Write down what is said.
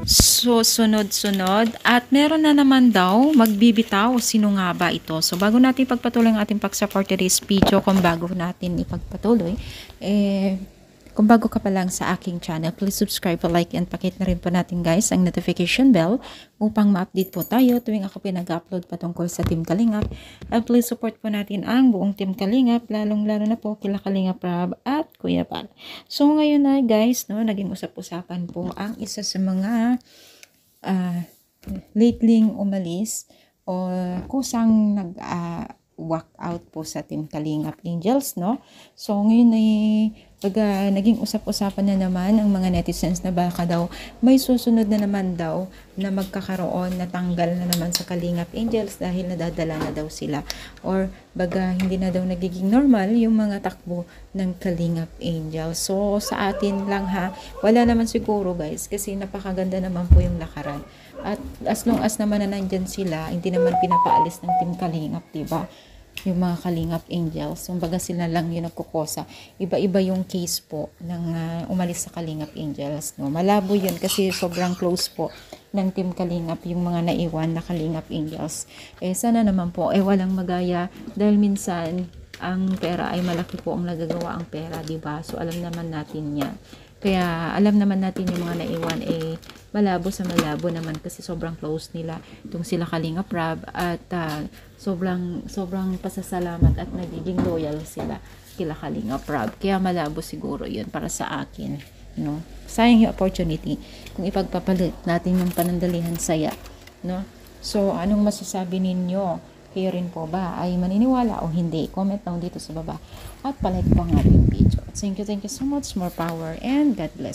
So, sunod-sunod. At meron na naman daw magbibitaw. Sino nga ba ito? So, bago natin pagpatuloy ang ating pag-support today's video, kung bago natin ipagpatuloy, kung bago ka pa lang sa aking channel, please subscribe, like, and pakit na rin po natin guys ang notification bell upang ma-update po tayo tuwing ako pinag-upload patungkol sa Team Kalingap. At please support po natin ang buong Team Kalingap, lalong-lalo na po kila Kalingap Rab at Kuya Pal. So ngayon na guys, no, naging usap-usapan po ang isa sa mga lately umalis o kusang walk out po sa Team Kalingap Angels, no? So ngayon ay naging usap-usapan na naman ang mga netizens na baka daw may susunod na naman daw na magkakaroon na tanggal na naman sa Kalingap Angels dahil nadadala na daw sila, or baga hindi na daw nagiging normal yung mga takbo ng Kalingap Angels. So sa atin lang ha, wala naman siguro guys kasi napakaganda naman po yung lakaran. At as long as naman na nandyan sila, hindi naman pinapaalis ng Team Kalingap, diba? Yung mga Kalingap Angels, kumbaga sila lang yung nagkukosa. Iba-iba yung case po ng umalis sa Kalingap Angels, no? Malabo yun kasi sobrang close po ng Team Kalingap yung mga naiwan na Kalingap Angels. Sana naman po walang magaya dahil minsan ang pera ay malaki po ang nagagawa ang pera, diba? So alam naman natin yan. Kaya alam naman natin yung mga naiwan malabo sa malabo naman kasi sobrang close nila itong sila Kalingap Rab at sobrang pasasalamat at nagiging loyal sila kila Kalingap Rab. Kaya malabo siguro yun para sa akin, no? Sayang yung opportunity kung ipagpapalit natin yung panandalihan saya, no? So anong masasabi ninyo? Kayo rin po ba ay maniniwala o hindi? Comment down dito sa baba at palike po ang ating video. Thank you so much. More power and God bless.